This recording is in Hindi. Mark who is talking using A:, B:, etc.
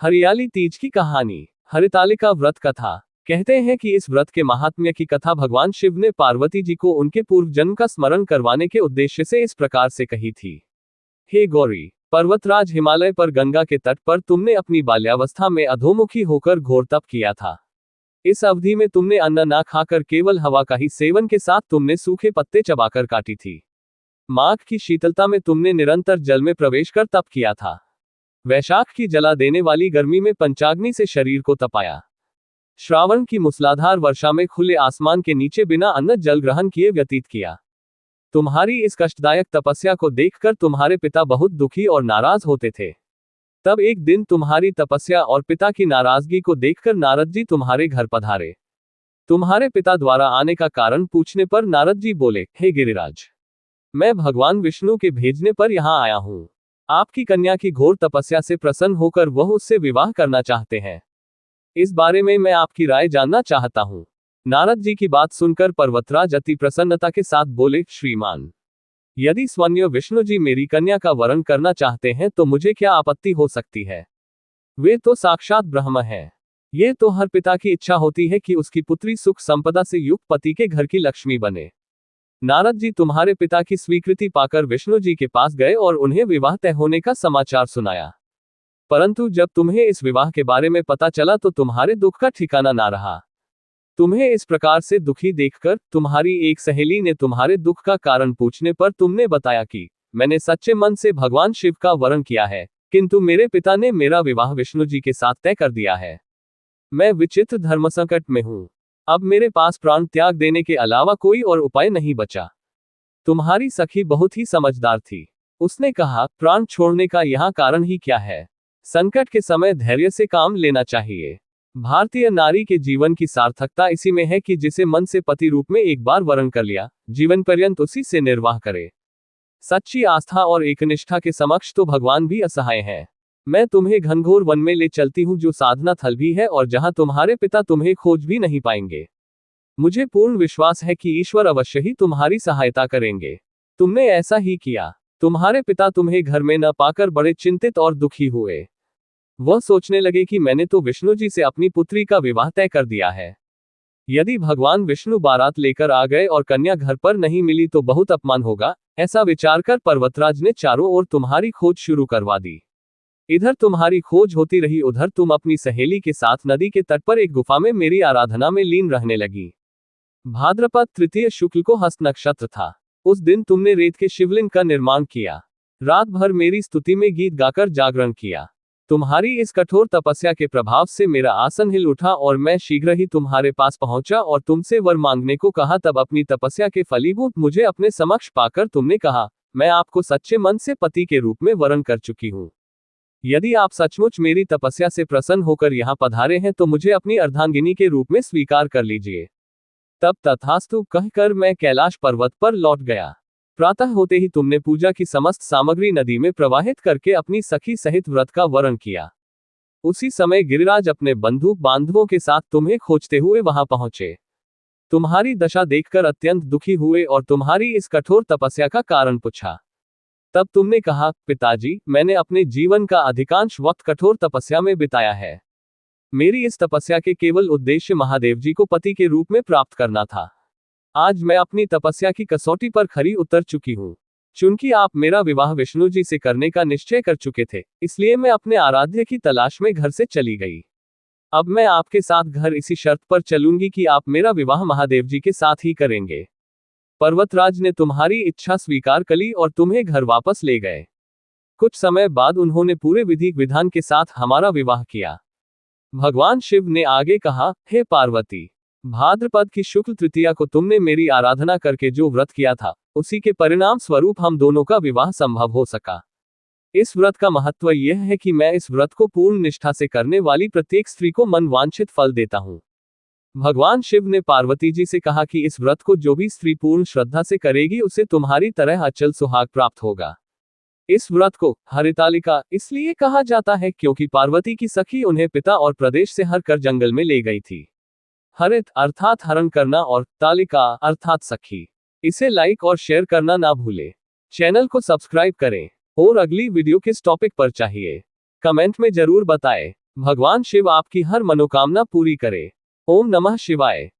A: हरियाली तीज की कहानी। हरितालिका व्रत कथा। कहते हैं कि इस व्रत के महात्म्य की कथा भगवान शिव ने पार्वती जी को उनके पूर्व जन्म का स्मरण करवाने के उद्देश्य से इस प्रकार से कही थी। हे गौरी, पर्वतराज हिमालय पर गंगा के तट पर तुमने अपनी बाल्यावस्था में अधोमुखी होकर घोर तप किया था। इस अवधि में तुमने अन्न ना खाकर केवल हवा का ही सेवन के साथ तुमने सूखे पत्ते चबाकर काटी थी। माघ की शीतलता में तुमने निरंतर जल में प्रवेश कर तप किया था। वैशाख की जला देने वाली गर्मी में पंचाग्नि से शरीर को तपाया। श्रावण की मूसलाधार वर्षा में खुले आसमान के नीचे बिना अन्न जल ग्रहण किए व्यतीत किया। तुम्हारी इस कष्टदायक तपस्या को देखकर तुम्हारे पिता बहुत दुखी और नाराज होते थे। तब एक दिन तुम्हारी तपस्या और पिता की नाराजगी को देखकर नारद जी तुम्हारे घर पधारे। तुम्हारे पिता द्वारा आने का कारण पूछने पर नारद जी बोले, हे गिरिराज, मैं भगवान विष्णु के भेजने पर यहाँ आया हूँ। आपकी कन्या की घोर तपस्या से प्रसन्न होकर वह उससे विवाह करना चाहते हैं। इस बारे में मैं आपकी राय जानना चाहता हूँ। नारद जी की बात सुनकर पर्वतराज अति प्रसन्नता के साथ बोले, श्रीमान, यदि स्वयं विष्णु जी मेरी कन्या का वरण करना चाहते हैं तो मुझे क्या आपत्ति हो सकती है। वे तो साक्षात ब्रह्म हैं। ये तो हर पिता की इच्छा होती है कि उसकी पुत्री सुख संपदा से युक्त पति के घर की लक्ष्मी बने। नारद जी तुम्हारे पिता की स्वीकृति पाकर विष्णु जी के पास गए और उन्हें विवाह तय होने का समाचार सुनाया। परंतु जब तुम्हें इस विवाह के बारे में पता चला तो तुम्हारे दुख का ठिकाना ना रहा। तुम्हें इस प्रकार से दुखी देखकर तुम्हारी एक सहेली ने तुम्हारे दुख का कारण पूछने पर तुमने बताया कि मैंने सच्चे मन से भगवान शिव का वरण किया है, किंतु मेरे पिता ने मेरा विवाह विष्णु जी के साथ तय कर दिया है। मैं विचित्र धर्मसंकट में हूँ। अब मेरे पास प्राण त्याग देने के अलावा कोई और उपाय नहीं बचा। तुम्हारी सखी बहुत ही समझदार थी। उसने कहा, प्राण छोड़ने का यहाँ कारण ही क्या है। संकट के समय धैर्य से काम लेना चाहिए। भारतीय नारी के जीवन की सार्थकता इसी में है कि जिसे मन से पति रूप में एक बार वरण कर लिया, जीवन पर्यंत उसी से निर्वाह करे। सच्ची आस्था और एकनिष्ठा के समक्ष तो भगवान भी असहाय है। मैं तुम्हें घनघोर वन में ले चलती हूँ जो साधना थल भी है और जहां तुम्हारे पिता तुम्हें खोज भी नहीं पाएंगे। मुझे पूर्ण विश्वास है कि ईश्वर अवश्य ही तुम्हारी सहायता करेंगे। तुमने ऐसा ही किया। तुम्हारे पिता तुम्हें घर में न पाकर बड़े चिंतित और दुखी हुए। वह सोचने लगे कि मैंने तो विष्णु जी से अपनी पुत्री का विवाह तय कर दिया है। यदि भगवान विष्णु बारात लेकर आ गए और कन्या घर पर नहीं मिली तो बहुत अपमान होगा। ऐसा विचार कर पर्वतराज ने चारों ओर तुम्हारी खोज शुरू करवा दी। इधर तुम्हारी खोज होती रही, उधर तुम अपनी सहेली के साथ नदी के तट पर एक गुफा में मेरी आराधना में लीन रहने लगी। भाद्रपद तृतीय शुक्ल को हस्त नक्षत्र था। उस दिन तुमने रेत के शिवलिंग का निर्माण किया। रात भर मेरी स्तुति में गीत गाकर जागरण किया। तुम्हारी इस कठोर तपस्या के प्रभाव से मेरा आसन हिल उठा और मैं शीघ्र ही तुम्हारे पास पहुंचा और तुमसे वर मांगने को कहा। तब अपनी तपस्या के फलीभूत मुझे अपने समक्ष पाकर तुमने कहा, मैं आपको सच्चे मन से पति के रूप में वरण कर चुकी हूँ। यदि आप सचमुच मेरी तपस्या से प्रसन्न होकर यहाँ पधारे हैं तो मुझे अपनी अर्धांगिनी के रूप में स्वीकार कर लीजिए। तब तथास्तु कहकर मैं कैलाश पर्वत पर लौट गया। प्रातः होते ही तुमने पूजा की समस्त सामग्री नदी में प्रवाहित करके अपनी सखी सहित व्रत का वरण किया। उसी समय गिरिराज अपने बंधु बांधवों के साथ तुम्हें खोजते हुए वहां पहुंचे। तुम्हारी दशा देखकर अत्यंत दुखी हुए और तुम्हारी इस कठोर तपस्या का कारण पूछा। तब तुमने कहा, पिताजी, मैंने अपने जीवन का अधिकांश वक्त कठोर तपस्या में बिताया है। मेरी इस तपस्या के केवल उद्देश्य महादेव जी को पति के रूप में प्राप्त करना था। आज मैं अपनी तपस्या की कसौटी पर खरी उतर चुकी हूँ। चूंकि आप मेरा विवाह विष्णु जी से करने का निश्चय कर चुके थे, इसलिए मैं अपने आराध्य की तलाश में घर से चली गई। अब मैं आपके साथ घर इसी शर्त पर चलूंगी कि आप मेरा विवाह महादेव जी के साथ ही करेंगे। पर्वतराज ने तुम्हारी इच्छा स्वीकार कर ली और तुम्हें घर वापस ले गए। कुछ समय बाद उन्होंने पूरे विधि विधान के साथ हमारा विवाह किया। भगवान शिव ने आगे कहा, हे पार्वती, भाद्रपद की शुक्ल तृतीया को तुमने मेरी आराधना करके जो व्रत किया था, उसी के परिणाम स्वरूप हम दोनों का विवाह संभव हो सका। इस व्रत का महत्व यह है कि मैं इस व्रत को पूर्ण निष्ठा से करने वाली प्रत्येक स्त्री को मन वांछित फल देता हूँ। भगवान शिव ने पार्वती जी से कहा कि इस व्रत को जो भी स्त्री पूर्ण श्रद्धा से करेगी उसे तुम्हारी तरह अचल सुहाग प्राप्त होगा। इस व्रत को हरितालिका इसलिए कहा जाता है क्योंकि पार्वती की सखी उन्हें पिता और प्रदेश से हर कर जंगल में ले गई थी। हरित अर्थात हरण करना और तालिका अर्थात सखी। इसे लाइक और शेयर करना ना भूले। चैनल को सब्सक्राइब करें। और अगली वीडियो किस टॉपिक पर चाहिए, कमेंट में जरूर बताएं। भगवान शिव आपकी हर मनोकामना पूरी करे। ओम नमः शिवाय।